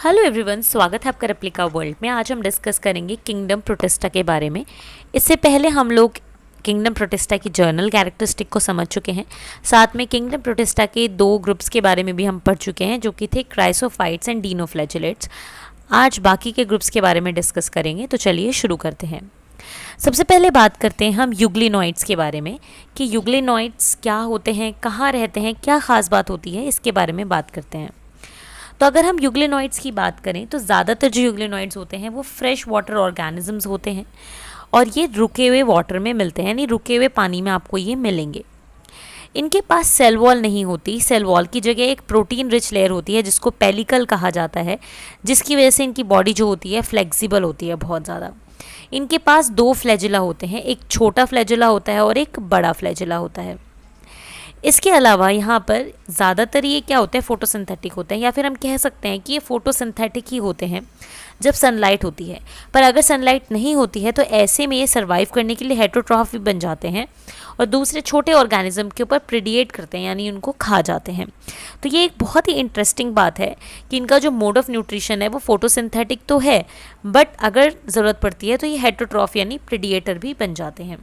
Hello everyone, स्वागत है आपका रेप्लिका वर्ल्ड में। आज हम डिस्कस करेंगे किंगडम प्रोटिस्टा के बारे में। इससे पहले हम लोग किंगडम प्रोटिस्टा की जर्नल कैरेक्टरिस्टिक को समझ चुके हैं। साथ में किंगडम प्रोटिस्टा के दो ग्रुप्स के बारे में भी हम पढ़ चुके हैं, जो कि थे क्राइसोफाइट्स एंड डीनोफ्लैजिलेट्स। आज बाकी के ग्रुप्स के बारे में डिस्कस करेंगे, तो चलिए शुरू करते हैं। सबसे पहले बात करते हैं हम यूग्लिनॉइड्स के बारे में कि यूग्लिनॉइड्स क्या होते हैं, कहाँ रहते हैं, क्या ख़ास बात होती है, इसके बारे में बात करते हैं। तो अगर हम यूग्लिनॉइड्स की बात करें तो ज़्यादातर जो यूग्लिनॉइड्स होते हैं वो फ्रेश वाटर ऑर्गेनिजम्स होते हैं और ये रुके हुए वाटर में मिलते हैं, यानी रुके हुए पानी में आपको ये मिलेंगे। इनके पास सेल वॉल नहीं होती। सेल वॉल की जगह एक प्रोटीन रिच लेयर होती है जिसको पेलिकल कहा जाता है, जिसकी वजह से इनकी बॉडी जो होती है फ्लेक्सिबल होती है बहुत ज़्यादा। इनके पास दो फ्लैजिला होते हैं, एक छोटा फ्लैजिला होता है और एक बड़ा फ्लैजिला होता है। इसके अलावा यहाँ पर ज़्यादातर ये क्या होता है, फोटोसिंथेटिक होते हैं, या फिर हम कह सकते हैं कि ये फोटोसिंथेटिक ही होते हैं जब सनलाइट होती है। पर अगर सनलाइट नहीं होती है तो ऐसे में ये सर्वाइव करने के लिए हेटरोट्रॉफ भी बन जाते हैं और दूसरे छोटे ऑर्गेनिज्म के ऊपर प्रीडिएट करते हैं, यानी उनको खा जाते हैं। तो ये एक बहुत ही इंटरेस्टिंग बात है कि इनका जो मोड ऑफ न्यूट्रिशन है वो फोटोसिंथेटिक तो है, बट अगर ज़रूरत पड़ती है तो ये हेटरोट्रॉफ यानी प्रीडिएटर भी बन जाते हैं।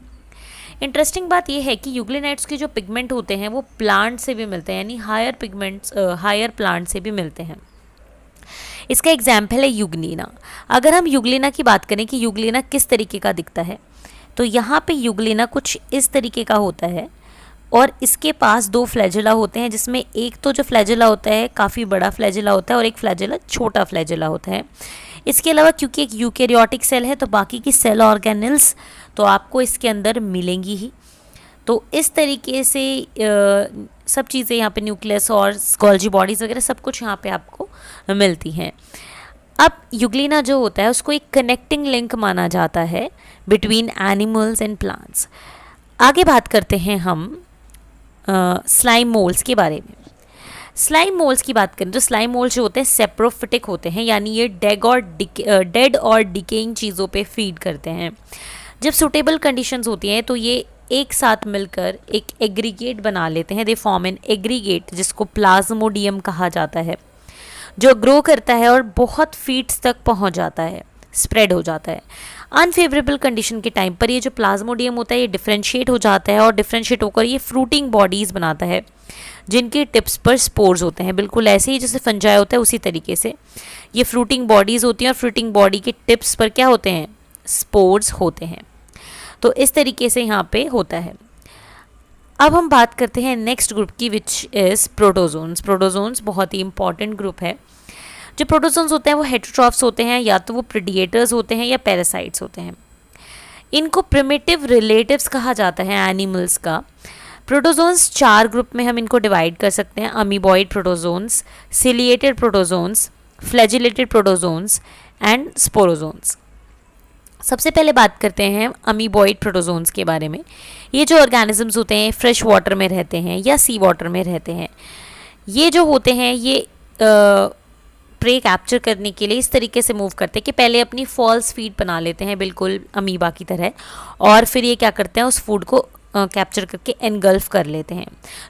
इंटरेस्टिंग बात यह है कि यूग्लिनाइड्स के जो पिगमेंट होते हैं वो प्लांट से भी मिलते हैं, यानी हायर पिगमेंट्स हायर प्लांट से भी मिलते हैं। इसका एग्जाम्पल है यूग्लिना। अगर हम यूग्लिना की बात करें कि यूग्लिना किस तरीके का दिखता है, तो यहाँ पे यूग्लिना कुछ इस तरीके का होता है और इसके पास दो फ्लैजिला होते हैं, जिसमें एक तो जो फ्लैजिला होता है काफ़ी बड़ा फ्लैजिला होता है और एक फ्लैजिला छोटा फ्लैजिला होता है। इसके अलावा क्योंकि एक यूकेरियोटिक सेल है तो बाकी की सेल ऑर्गेनल्स तो आपको इसके अंदर मिलेंगी ही। तो इस तरीके से सब चीज़ें यहाँ पे न्यूक्लियस और गोल्जी बॉडीज़ वगैरह सब कुछ यहाँ पे आपको मिलती हैं। अब यूग्लिना जो होता है उसको एक कनेक्टिंग लिंक माना जाता है बिटवीन एनिमल्स एंड प्लांट्स। आगे बात करते हैं हम स्लाइम मोल्स के बारे में। स्लाइम मोल्स की बात करें तो स्लाइम मोल्स जो होते हैं सेप्रोफिटिक होते हैं, यानी ये डेड और डिकेइंग चीज़ों पे फीड करते हैं। जब सूटेबल कंडीशंस होती हैं तो ये एक साथ मिलकर एक एग्रीगेट बना लेते हैं। दे फॉर्म एन एग्रीगेट जिसको प्लाज्मोडियम कहा जाता है, जो ग्रो करता है और बहुत फीट्स तक पहुंच जाता है, स्प्रेड हो जाता है। अनफेवरेबल कंडीशन के टाइम पर ये जो प्लाज्मोडियम होता है ये डिफ्रेंशिएट हो जाता है और डिफ्रेंशिएट होकर ये फ्रूटिंग बॉडीज़ बनाता है जिनके टिप्स पर स्पोर्स होते हैं। बिल्कुल ऐसे ही जैसे फंजाई होता है उसी तरीके से ये फ्रूटिंग बॉडीज़ होती हैं और फ्रूटिंग बॉडी के टिप्स पर क्या होते हैं, स्पोर्स होते हैं। तो इस तरीके से यहाँ पे होता है। अब हम बात करते हैं नेक्स्ट ग्रुप की, विच इज़ प्रोटोजोन्स। प्रोटोजोन्स बहुत ही इंपॉर्टेंट ग्रुप है। जो प्रोटोजोन्स होते हैं वो हेटरोट्रॉफ्स होते हैं, या तो वो प्रीडिएटर्स होते हैं या पैरासाइट्स होते हैं। इनको प्रिमिटिव रिलेटिव्स कहा जाता है एनिमल्स का। प्रोटोजोन्स चार ग्रुप में हम इनको डिवाइड कर सकते हैं: amoeboid protozoans, ciliated protozoans, flagellated protozoans and sporozoans. सबसे पहले बात करते हैं अमीबॉइड प्रोटोजोन्स के बारे में। ये जो ऑर्गेनिजम्स होते हैं फ्रेश वाटर में रहते हैं या सी वाटर में रहते हैं। ये जो होते हैं ये प्रे कैप्चर करने के लिए इस तरीके से मूव करते हैं कि पहले अपनी फॉल्स फीड बना लेते हैं बिल्कुल अमीबा की तरह, और फिर ये क्या करते हैं उस फूड को कैप्चर करके एनगल्फ कर लेते हैं।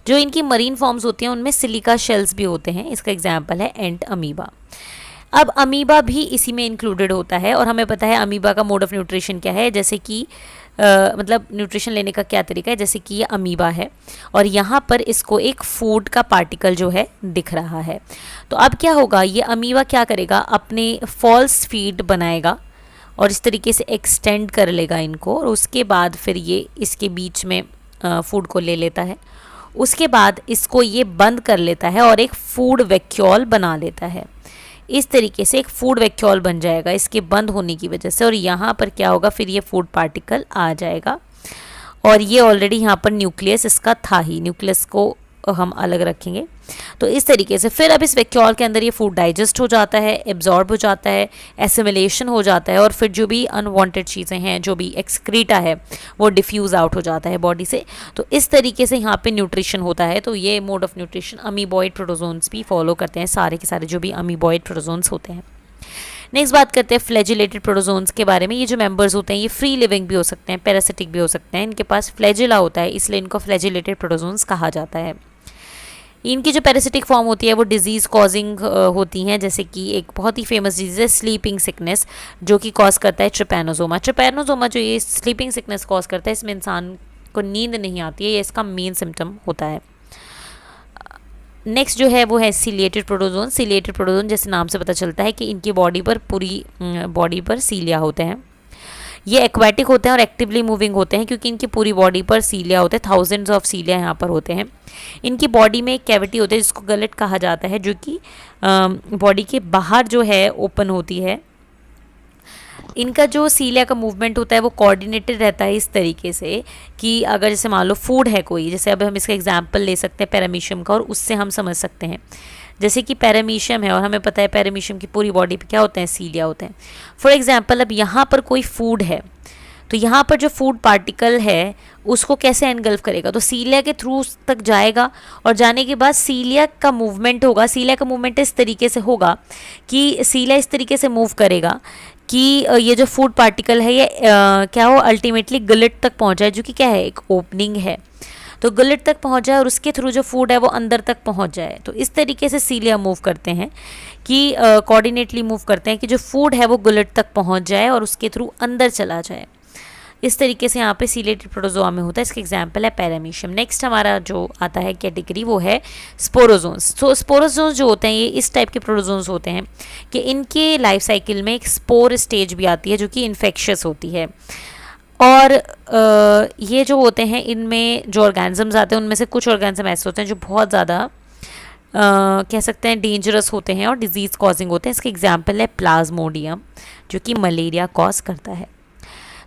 जो इनकी मरीन फॉर्म्स होती हैं उनमें सिलिका शेल्स भी होते हैं। इसका एग्जाम्पल है एंट अमीबा। अब अमीबा भी इसी में इंक्लूडेड होता है और हमें पता है अमीबा का मोड ऑफ न्यूट्रिशन क्या है, जैसे कि मतलब न्यूट्रिशन लेने का क्या तरीका है, जैसे कि ये अमीबा है और यहाँ पर इसको एक फूड का पार्टिकल जो है दिख रहा है। तो अब क्या होगा, ये अमीबा क्या करेगा, अपने फॉल्स फीड बनाएगा और इस तरीके से एक्सटेंड कर लेगा इनको, और उसके बाद फिर ये इसके बीच में फूड को ले लेता है। उसके बाद इसको ये बंद कर लेता है और एक फूड वैक्यूल बना लेता है। इस तरीके से एक फूड वैक्यूल बन जाएगा इसके बंद होने की वजह से, और यहाँ पर क्या होगा, फिर ये फूड पार्टिकल आ जाएगा। और ये ऑलरेडी यहाँ पर न्यूक्लियस इसका था ही, न्यूक्लियस को हम अलग रखेंगे। तो इस तरीके से फिर अब इस वैक्यूल के अंदर ये फूड डाइजेस्ट हो जाता है, एब्जॉर्ब हो जाता है, एसिमिलेशन हो जाता है, और फिर जो भी अनवांटेड चीज़ें हैं, जो भी एक्सक्रीटा है, वो डिफ्यूज़ आउट हो जाता है बॉडी से। तो इस तरीके से यहाँ पे न्यूट्रिशन होता है। तो ये mode of nutrition amoeboid protozoans भी फॉलो करते हैं, सारे के सारे जो भी अमीबॉइड प्रोटोजोन्स होते हैं। नेक्स्ट बात करते हैं फ्लैजिलेटेड प्रोटोजोन्स के बारे में। ये जो मेंबर्स होते हैं ये फ्री लिविंग भी हो सकते हैं, पैरासिटिक भी हो सकते हैं। इनके पास फ्लैजिला होता है, इसलिए इनको फ्लैजिलेटेड प्रोटोजोन्स कहा जाता है। इनकी जो पैरासिटिक फॉर्म होती है वो डिजीज़ कॉजिंग होती हैं, जैसे कि एक बहुत ही फेमस डिजीज़ है स्लीपिंग सिकनेस, जो कि कॉज करता है ट्रिपैनोसोमा। ट्रिपैनोसोमा जो ये स्लीपिंग सिकनेस कॉज करता है, इसमें इंसान को नींद नहीं आती है, ये इसका मेन सिम्टम होता है। नेक्स्ट जो है वो है सीलिएटेड प्रोटोजोन। सीलिएटेड प्रोटोजोन जैसे नाम से पता चलता है कि इनकी बॉडी पर पूरी बॉडी पर सीलिया होते हैं। ये एक्वेटिक होते हैं और एक्टिवली मूविंग होते हैं, क्योंकि इनकी पूरी बॉडी पर सीलिया होते हैं, थाउजेंड्स ऑफ सीलिया यहाँ पर होते हैं। इनकी बॉडी में एक कैविटी होती है जिसको गलेट कहा जाता है, जो कि बॉडी के बाहर जो है ओपन होती है। इनका जो सीलिया का मूवमेंट होता है वो कोऑर्डिनेटेड रहता है इस तरीके से कि अगर जैसे मान लो फूड है कोई, जैसे अब हम इसका एग्जांपल ले सकते हैं पैरामीशियम का, और उससे हम समझ सकते हैं। जैसे कि पैरामीशियम है और हमें पता है पैरामीशियम की पूरी बॉडी पे क्या होते हैं, सीलिया होते हैं। फॉर एग्जांपल अब यहाँ पर कोई फूड है, तो यहाँ पर जो फूड पार्टिकल है उसको कैसे एनगल्फ करेगा, तो सीलिया के थ्रू तक जाएगा, और जाने के बाद सीलिया का मूवमेंट होगा। सीलिया का मूवमेंट इस तरीके से होगा कि सीलिया इस तरीके से मूव करेगा कि ये जो फूड पार्टिकल है ये क्या हो, अल्टीमेटली गलेट तक पहुँच जाए, जो कि क्या है, एक ओपनिंग है। तो गलेट तक पहुँच जाए और उसके थ्रू जो फूड है वो अंदर तक पहुँच जाए। तो इस तरीके से सीलिया मूव करते हैं कि कोऑर्डिनेटली मूव करते हैं कि जो फूड है वो गलेट तक पहुँच जाए और उसके थ्रू अंदर चला जाए। इस तरीके से यहाँ पे सीलिएटेड प्रोटोजोआ में होता है। इसका एग्जाम्पल है पैरामीशियम। नेक्स्ट हमारा जो आता है कैटेगरी वो है स्पोरोजोन्स। तो स्पोरोजोन्स जो होते हैं ये इस टाइप के प्रोटोजोन्स होते हैं कि इनके लाइफ साइकिल में एक स्पोर स्टेज भी आती है जो कि इन्फेक्शियस होती है। और ये जो होते हैं इनमें जो ऑर्गेनिजम्स आते हैं उनमें से कुछ ऑर्गेनिज्म ऐसे होते हैं जो बहुत ज़्यादा कह सकते हैं डेंजरस होते हैं और डिजीज़ कॉजिंग होते हैं। इसके एग्जाम्पल है प्लाज्मोडियम, जो कि मलेरिया कॉज करता है।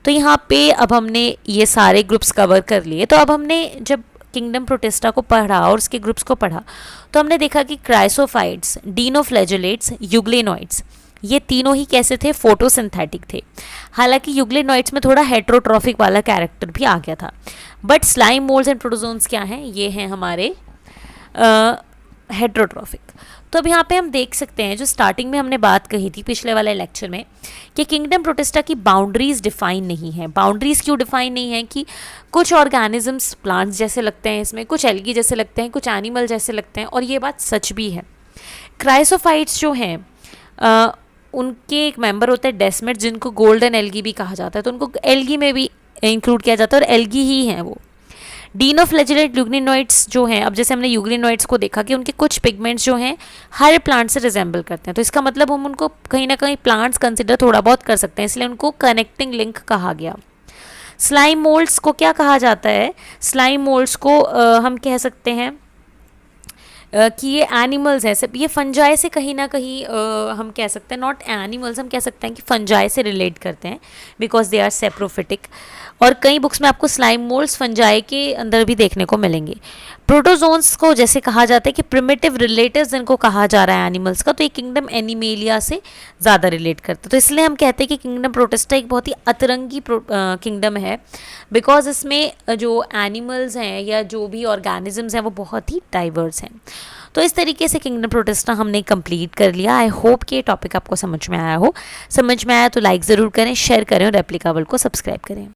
तो यहाँ पे अब हमने ये सारे ग्रुप्स कवर कर लिए। तो अब हमने जब किंगडम प्रोटिस्टा को पढ़ा और उसके ग्रुप्स को पढ़ा तो हमने देखा कि क्राइसोफाइट्स, डिनोफ्लैजेलेट्स, यूग्लेनॉइड्स, ये तीनों ही कैसे थे, फोटोसिंथेटिक थे। हालांकि यूग्लेनॉइड्स में थोड़ा हेट्रोट्रॉफिक वाला कैरेक्टर भी आ गया था। But slime moulds and protozoans क्या हैं, ये हैं हमारे हेट्रोट्रॉफिक। तो अब यहाँ पे हम देख सकते हैं जो स्टार्टिंग में हमने बात कही थी पिछले वाले लेक्चर में कि किंगडम प्रोटिस्टा की बाउंड्रीज डिफाइन नहीं है। बाउंड्रीज क्यों डिफाइन नहीं है कि कुछ ऑर्गेनिजम्स प्लांट्स जैसे लगते हैं, इसमें कुछ एल्गी जैसे लगते हैं, कुछ एनिमल जैसे लगते हैं, और ये बात सच भी है। क्राइसोफाइट्स जो हैं उनके एक मेंबर होते हैं डेस्मेट, जिनको गोल्डन एल्गी भी कहा जाता है, तो उनको एल्गी में भी इंक्लूड किया जाता है और एल्गी ही हैं वो। डिनोफ्लैजेलेट यूग्लिनॉइड्स जो हैं, अब जैसे हमने यूग्लिनॉइड्स को देखा कि उनके कुछ पिगमेंट्स जो हैं हर प्लांट से रिजेंबल करते हैं, तो इसका मतलब हम उनको कहीं ना कहीं प्लांट्स कंसिडर थोड़ा बहुत कर सकते हैं, इसलिए उनको कनेक्टिंग लिंक कहा गया। स्लाइम मोल्ड्स को क्या कहा जाता है, स्लाइम मोल्ड्स को हम कह सकते हैं कि ये एनिमल्स हैं, सब ये फंजाई से कहीं ना कहीं हम कह सकते हैं, नॉट एनिमल्स, हम कह सकते हैं कि फंजाई से रिलेट करते हैं बिकॉज दे आर सेप्रोफिटिक। और कई बुक्स में आपको स्लाइम मोल्ड्स फंजाई के अंदर भी देखने को मिलेंगे। प्रोटोजोन्स को जैसे कहा जाता है कि प्रिमिटिव रिलेटिव्स जिनको कहा जा रहा है एनिमल्स का, तो ये किंगडम एनिमेलिया से ज़्यादा रिलेट करता है। तो इसलिए हम कहते हैं कि किंगडम प्रोटिस्टा एक बहुत ही अतरंगी किंगडम है बिकॉज इसमें जो एनिमल्स हैं या जो भी ऑर्गेनिजम्स हैं वो बहुत ही डाइवर्स हैं। तो इस तरीके से किंगडम प्रोटिस्टा हमने कंप्लीट कर लिया। आई होप कि ये टॉपिक आपको समझ में आया हो। समझ में आया तो लाइक ज़रूर करें, शेयर करें और रेप्लिका वर्ल्ड को सब्सक्राइब करें।